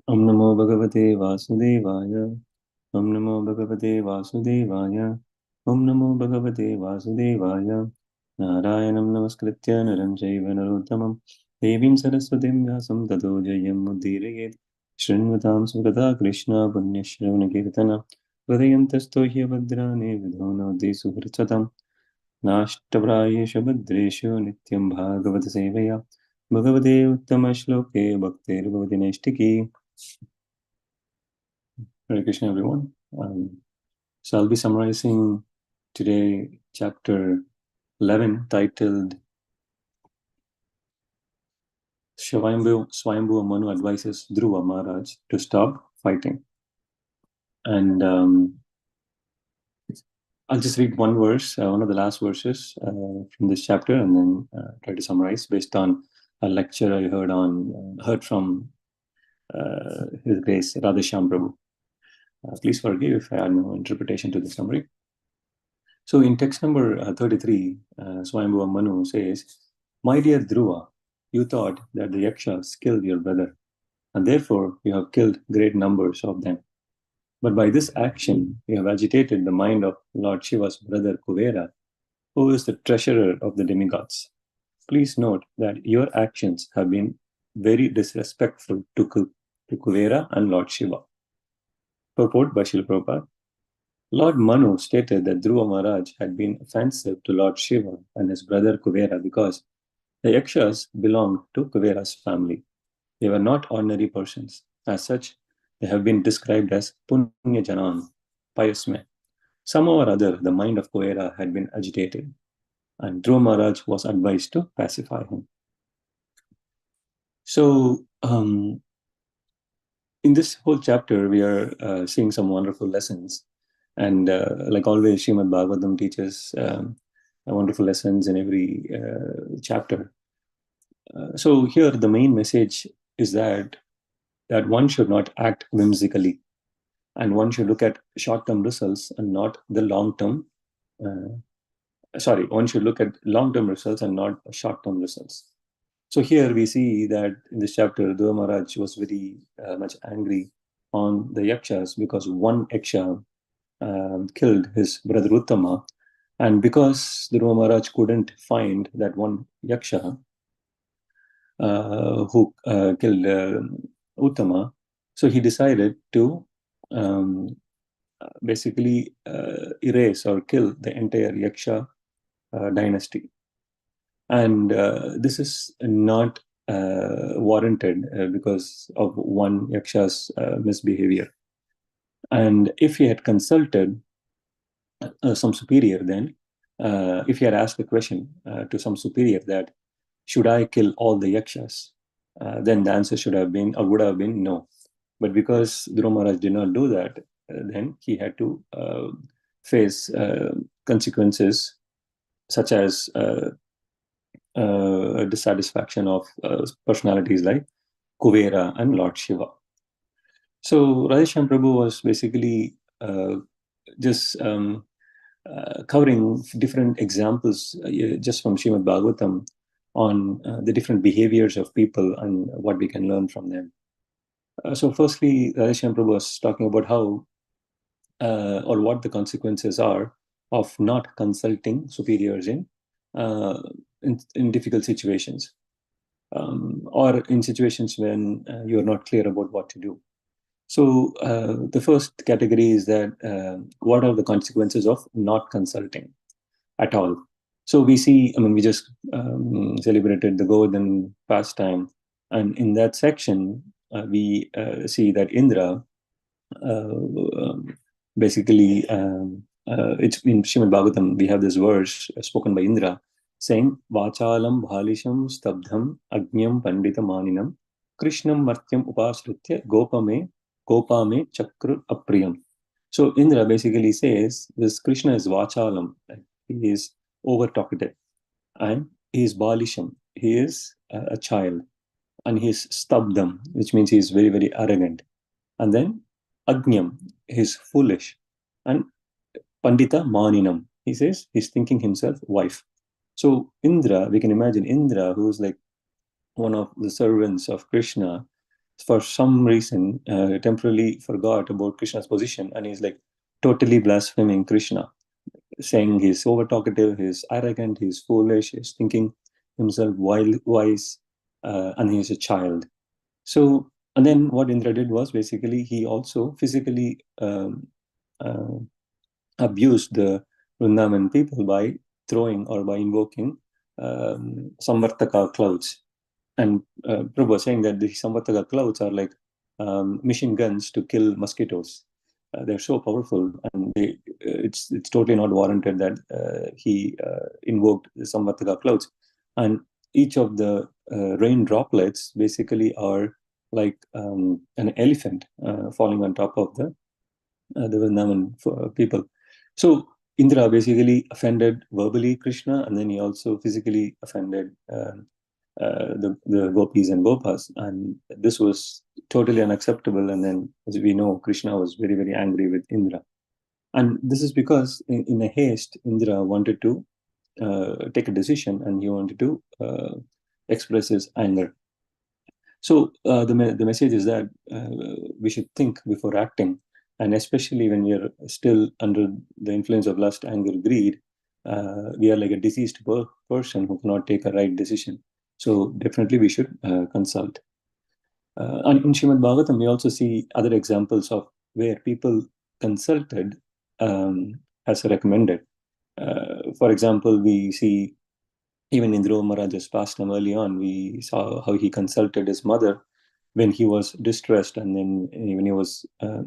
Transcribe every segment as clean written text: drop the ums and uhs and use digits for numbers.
Om Namo Bhagavate Vasudevaya. Om Namo Bhagavate Vasudevaya. Om Namo Bhagavate Vasudevaya. Narayanam Namaskritya Naram Chaiva Narottamam Devim Saraswatim Vyasam Tato Jayam Muddirayet Shrinvatam Sukata Krishna Punyashravana Kirtana Hridayam Tasto Hyabadrane Vidhona Suhritsatam नाष्टप्रायेषु भद्रेषु नित्यं भागवत सेवया भगवते उत्तमश्लोके भक्तिर्भवति नैष्टिकी. Hare Krishna, everyone. So I'll be summarizing today chapter 11 titled Swayambhu Manu advises Dhruva Maharaj to stop fighting. And I'll just read one verse, one of the last verses from this chapter, and then try to summarize based on a lecture I heard from His Grace Radheshyam Prabhu. Please forgive if I add no interpretation to the summary. So in text number 33, Swayambhuva Manu says, "My dear Dhruva, you thought that the Yakshas killed your brother, and therefore you have killed great numbers of them. But by this action, you have agitated the mind of Lord Shiva's brother Kuvera, who is the treasurer of the demigods. Please note that your actions have been very disrespectful to Kuvera and Lord Shiva." Purport by Srila Prabhupada. Lord Manu stated that Dhruva Maharaj had been offensive to Lord Shiva and his brother Kuvera because the Yakshas belonged to Kuvera's family. They were not ordinary persons. As such, they have been described as Punya Janan, pious men. Somehow or other, the mind of Kuvera had been agitated, and Dhruva Maharaj was advised to pacify him. So, in this whole chapter, we are seeing some wonderful lessons. And like always, Srimad Bhagavatam teaches wonderful lessons in every chapter. So here, the main message is that one should not act whimsically, and one should look at short-term results and not the long-term. One should look at long-term results and not short-term results. So here we see that in this chapter, Dhruva Maharaj was very much angry on the Yakshas because one Yaksha killed his brother Uttama, and because Dhruva Maharaj couldn't find that one Yaksha who killed Uttama, so he decided to basically erase or kill the entire Yaksha dynasty. And this is not warranted because of one Yaksha's misbehavior. And if he had consulted some superior, then if he had asked a question to some superior that, should I kill all the Yakshas? Then the answer should have been, or would have been, no. But because Dhruva Maharaj did not do that, then he had to face consequences such as dissatisfaction of personalities like Kuvera and Lord Shiva. So Radheshyam Prabhu was basically just covering different examples just from Srimad Bhagavatam on the different behaviors of people and what we can learn from them. So firstly, Radheshyam Prabhu was talking about how or what the consequences are of not consulting superiors in difficult situations, or in situations when you are not clear about what to do. So the first category is that what are the consequences of not consulting at all? So we see, we just celebrated the Govardhan pastime, and in that section we see that Indra basically it's in Srimad Bhagavatam, we have this verse spoken by Indra saying, Vachalam bhalisham stabdham agnyam pandita maninam krishnam martyam upasritya gopame chakra apriyam. So Indra basically says this Krishna is Vachalam, he is over talkative, and he is balisham, he is a child, and he is stabdham, which means he is very, very arrogant. And then agnyam, he is foolish, and pandita maninam, he says he's thinking himself wife. So Indra, we can imagine Indra, who's like one of the servants of Krishna, for some reason, temporarily forgot about Krishna's position, and he's like totally blaspheming Krishna, saying he's over talkative, he's arrogant, he's foolish, he's thinking himself wise, and he's a child. So, and then what Indra did was basically he also physically uh, abused the Vrindavan people by throwing or by invoking Samvartaka clouds. And Prabhu was saying that the Samvartaka clouds are like machine guns to kill mosquitoes. They're so powerful, and it's totally not warranted that he invoked the Samvartaka clouds. And each of the rain droplets basically are like an elephant falling on top of the Vrindavan people. So Indra basically offended verbally Krishna, and then he also physically offended the gopis and gopas, and this was totally unacceptable. And then, as we know, Krishna was very, very angry with Indra, and this is because in a haste, Indra wanted to take a decision, and he wanted to express his anger. So the message is that we should think before acting, and especially when we are still under the influence of lust, anger, greed, we are like a diseased person who cannot take a right decision. So definitely we should consult. And in Srimad Bhagavatam, we also see other examples of where people consulted as recommended. For example, we see even in Dhruva Maharaj's pastime early on, we saw how he consulted his mother when he was distressed, and then when he was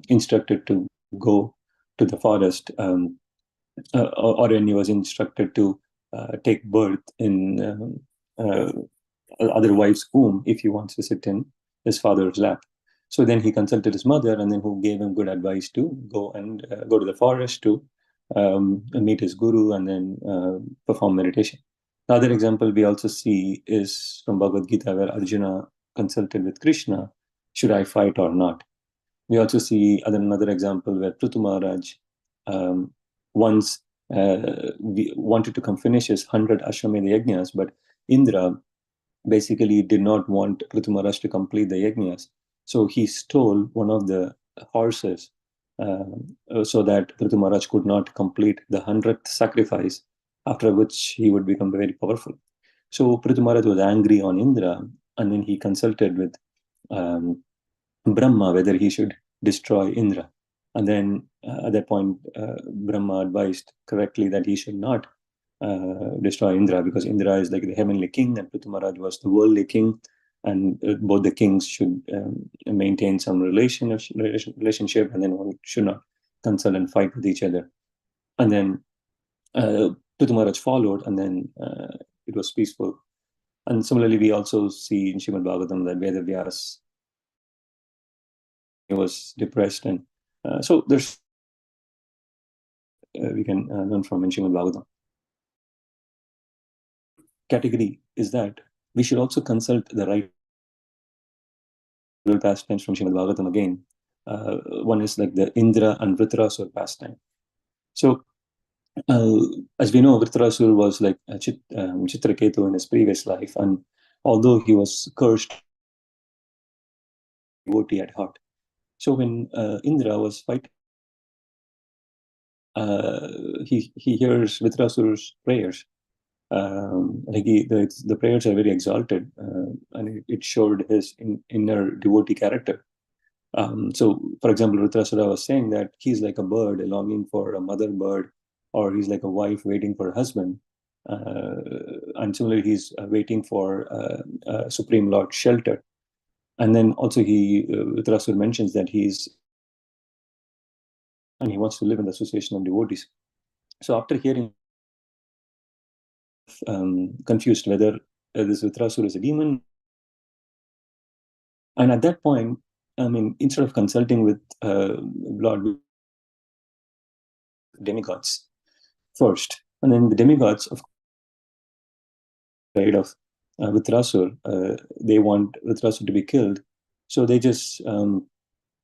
instructed to go to the forest, or when he was instructed to take birth in other wife's womb if he wants to sit in his father's lap. So then he consulted his mother, and then who gave him good advice to go to the forest to meet his guru and then perform meditation. The other example we also see is from Bhagavad Gita, where Arjuna consulted with Krishna, should I fight or not? We also see another example where Prithu Maharaj once wanted to finish his 100 Ashwamedha Yajnas, but Indra basically did not want Prithu Maharaj to complete the Yajnas. So he stole one of the horses so that Prithu Maharaj could not complete the 100th sacrifice, after which he would become very powerful. So Prithu Maharaj was angry on Indra, and then he consulted with Brahma whether he should destroy Indra. And then at that point, Brahma advised correctly that he should not destroy Indra, because Indra is like the heavenly king and Prithu Maharaj was the worldly king, and both the kings should maintain some relationship, and then one should not consult and fight with each other. And then Prithu Maharaj followed, and then it was peaceful. And similarly, we also see in Srimad Bhagavatam that Vedavyas was depressed, and so there's we can learn from in Srimad Bhagavatam. Category is that we should also consult the right pastimes from Srimad Bhagavatam again. One is like the Indra and Vritrasur pastime. So as we know, Vritrasur was like Chitraketu in his previous life, and although he was cursed, devotee at heart. So when Indra was fighting, he hears Vritrasur's prayers. Like the prayers are very exalted, and it showed his inner devotee character. So, for example, Vritrasura was saying that he's like a bird longing for a mother bird, or he's like a wife waiting for a husband. And similarly, he's waiting for Supreme Lord's shelter. And then also Vritrasura mentions that he wants to live in the association of devotees. So after hearing, confused whether this Vritrasura is a demon. And at that point, I mean, instead of consulting with Lord, demigods first, and then the demigods of Vritrasur, they want Vritrasur to be killed, so they just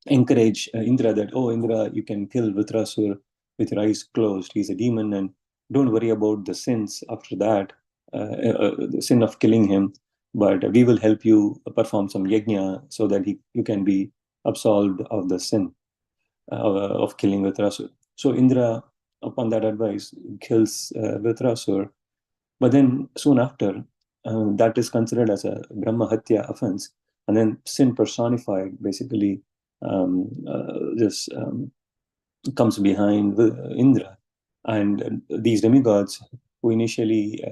encourage Indra that, oh Indra, you can kill Vritrasur with your eyes closed. He's a demon, and don't worry about the sins after that, the sin of killing him. but we will help you perform some yajna so that you can be absolved of the sin of killing Vritrasur. So Indra, upon that advice, kills Vritrasur. But then soon after, that is considered as a Brahma Hatya offense. And then sin personified basically just comes behind Indra. And these demigods who initially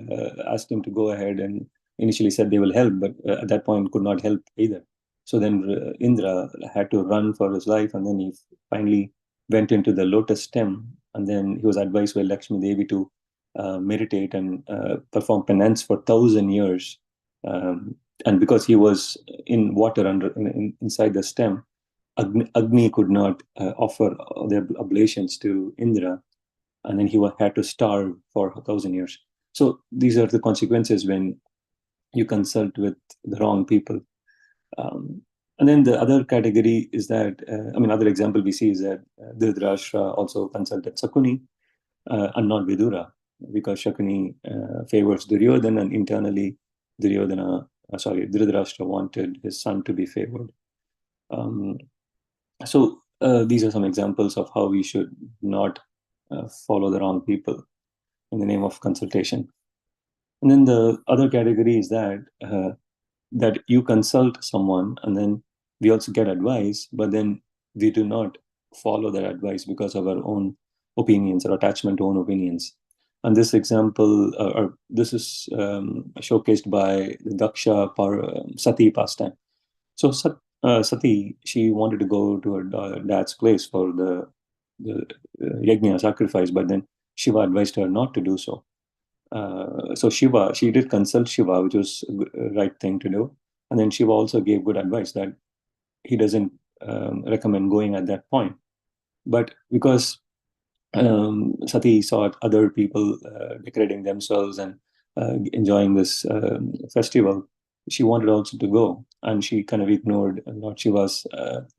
asked him to go ahead and initially said they will help, but at that point could not help either. So then Indra had to run for his life, and then he finally went into the lotus stem, and then he was advised by Lakshmi Devi to meditate and perform penance for 1,000 years. And because he was in water inside the stem, Agni could not offer the oblations to Indra, and then he had to starve for 1,000 years. So these are the consequences when you consult with the wrong people. And then the other category is that, other example we see is that Dhritarashtra also consulted Sakuni and not Vidura, because Shakuni favors Duryodhana, and internally Dhritarashtra wanted his son to be favored. So these are some examples of how we should not follow the wrong people in the name of consultation. And then the other category is that you consult someone, and then we also get advice, but then we do not follow that advice because of our own opinions or attachment to own opinions. And this example, this is showcased by the Daksha Sati pastime. So Sati, she wanted to go to her dad's place for the yajna sacrifice, but then Shiva advised her not to do so. So Shiva, she did consult Shiva, which was a right thing to do. And then Shiva also gave good advice that he doesn't recommend going at that point. But because Sati saw other people decorating themselves and enjoying this festival, she wanted also to go, and she kind of ignored Lord Shiva's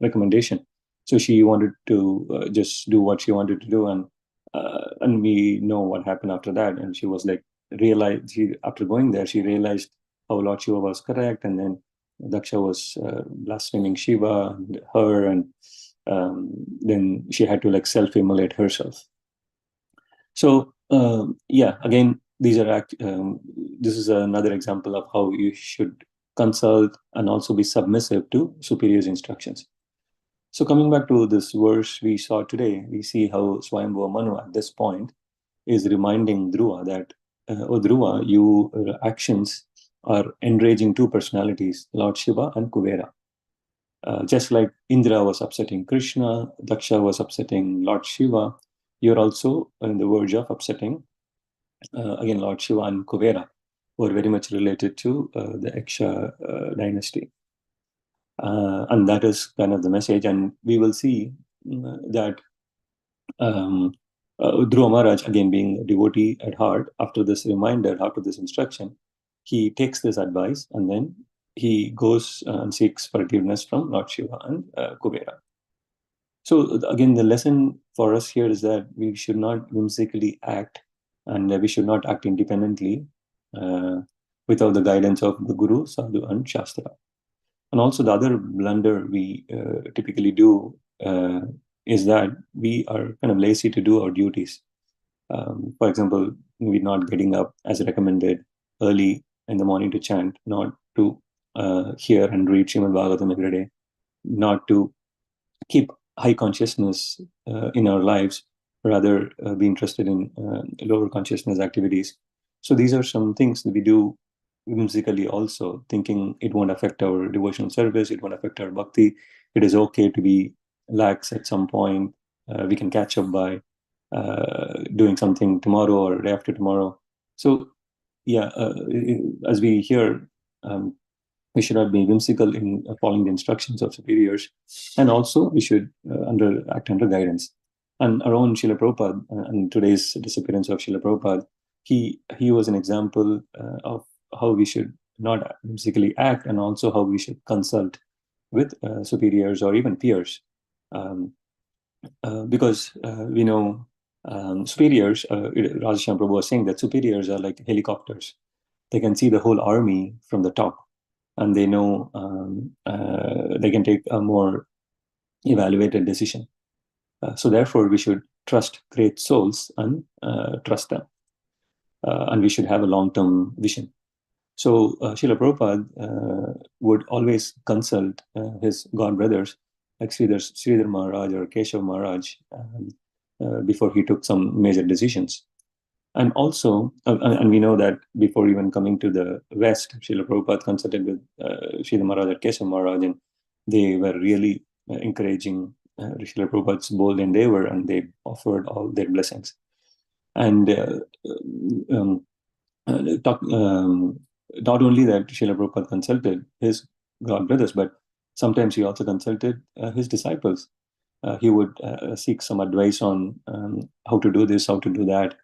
recommendation. So she wanted to just do what she wanted to do, and we know what happened after that. And she was like, after going there, she realized how Lord Shiva was correct, and then Daksha was blaspheming Shiva and her, and then she had to self-immolate herself. So again, these are this is another example of how you should consult and also be submissive to superiors' instructions. So coming back to this verse we saw today, we see how Swayambhuva Manu at this point is reminding Dhruva that, oh Dhruva, your actions are enraging two personalities, Lord Shiva and Kuvera. Just like Indra was upsetting Krishna, Daksha was upsetting Lord Shiva, you're also on the verge of upsetting, again, Lord Shiva and Kuvera, who are very much related to the Yaksha dynasty. And that is kind of the message. And we will see that Dhruva Maharaj, again being a devotee at heart, after this reminder, after this instruction, he takes this advice and then he goes and seeks forgiveness from Lord Shiva and Kuvera. So again, the lesson for us here is that we should not whimsically act, and we should not act independently without the guidance of the Guru, Sadhu, and Shastra. And also the other blunder we typically do is that we are kind of lazy to do our duties. For example, we're not getting up as recommended early in the morning to chant, not to hear and read Srimad Bhagavatam every day, not to keep high consciousness in our lives, rather be interested in lower consciousness activities. So these are some things that we do whimsically also, thinking it won't affect our devotional service, it won't affect our bhakti. It is okay to be lax at some point. We can catch up by doing something tomorrow or day after tomorrow. So yeah, as we hear, we should not be whimsical in following the instructions of superiors, and also we should act under guidance. And our own Srila Prabhupada, and today's disappearance of Srila Prabhupada, he was an example of how we should not whimsically act, and also how we should consult with superiors or even peers, because we know superiors. Radheshyam Prabhu was saying that superiors are like helicopters; they can see the whole army from the top. and they know they can take a more evaluated decision. So therefore, we should trust great souls and trust them. And we should have a long-term vision. So Srila Prabhupada would always consult his god brothers, like Sridhar Maharaj or Keshav Maharaj, before he took some major decisions. And also, and we know that before even coming to the West, Srila Prabhupada consulted with Sridhar Maharaj or Keshav Maharaj, and they were really encouraging Srila Prabhupada's bold endeavor, and they offered all their blessings. And not only that Srila Prabhupada consulted his god brothers, but sometimes he also consulted his disciples. He would seek some advice on how to do this, how to do that,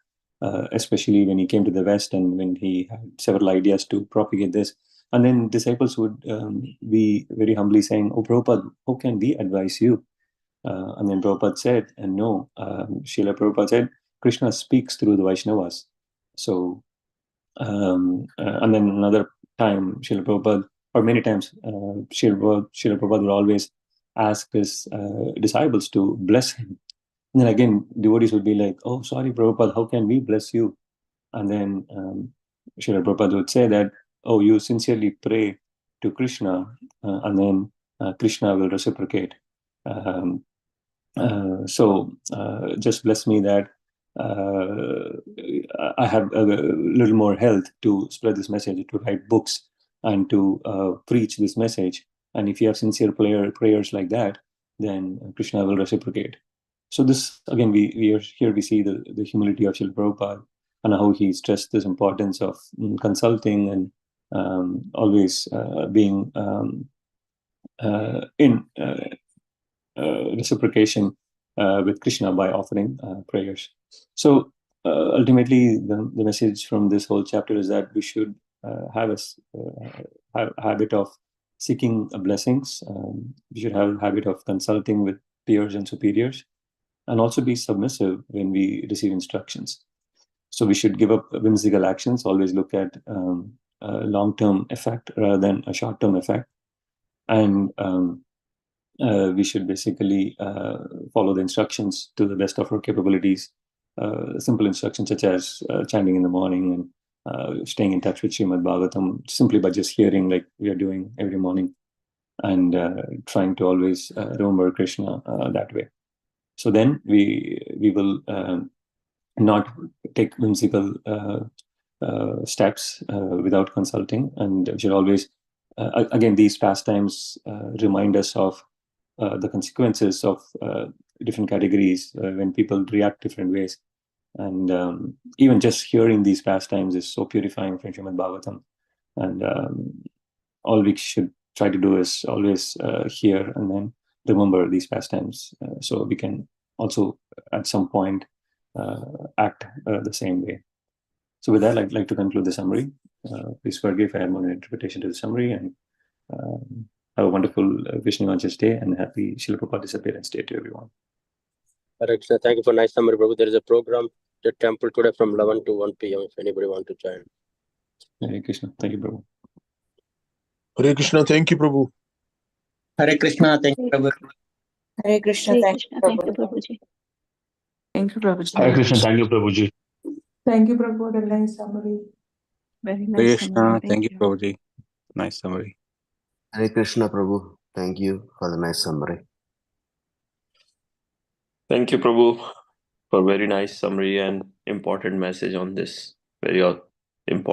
especially when he came to the West and when he had several ideas to propagate this. And then disciples would be very humbly saying, "Oh, Prabhupada, how can we advise you?" And then Prabhupada said, and no, Srila Prabhupada said, Krishna speaks through the Vaishnavas. So, and then another time, Srila Prabhupada, or many times, Srila Prabhupada would always ask his disciples to bless him. And then again, devotees would be like, "Oh, sorry, Prabhupada, how can we bless you?" And then Srila Prabhupada would say that, "Oh, you sincerely pray to Krishna, and then Krishna will reciprocate. So just bless me that I have a little more health to spread this message, to write books, and to preach this message. And if you have sincere prayers like that, then Krishna will reciprocate." So this, again, we are here, we see the humility of Srila Prabhupada and how he stressed this importance of consulting and always being in reciprocation with Krishna by offering prayers. So ultimately, the message from this whole chapter is that we should have a habit of seeking blessings. We should have a habit of consulting with peers and superiors, and also be submissive when we receive instructions. So we should give up whimsical actions, always look at a long-term effect rather than a short-term effect. And we should basically follow the instructions to the best of our capabilities. Simple instructions such as chanting in the morning and staying in touch with Srimad Bhagavatam simply by just hearing, like we are doing every morning, and trying to always remember Krishna that way. So then we will not take whimsical steps without consulting, and we should always, again, these pastimes remind us of the consequences of different categories when people react different ways. And even just hearing these pastimes is so purifying from Srimad Bhagavatam. And all we should try to do is always hear and then remember these pastimes, so we can also at some point act the same way. So with that, I'd like to conclude the summary. Please forgive if I have more interpretation to the summary, and have a wonderful Vishnu Conscious Day and happy Srila Prabhupada Disappearance Day to everyone. Hare Krishna. Thank you for nice summary, Prabhu. There is a program at the temple today from 11 to 1 p.m. if anybody wants to join. Hare Krishna. Thank you, Prabhu. Hare Krishna. Thank you, Prabhu. Hare Krishna. Thank you, Prabhu. Hare Krishna. Thank you, Prabhuji. Thank you, Prabhuji. Hare Krishna. Thank you, Prabhuji. Thank you, Prabhu. What a nice summary. Very Hare nice Krishna. summary. Thank you, Prabhuji. Nice summary. Hare Krishna, Prabhu. Thank you for the nice summary. Thank you, Prabhu, for very nice summary and important message on this very important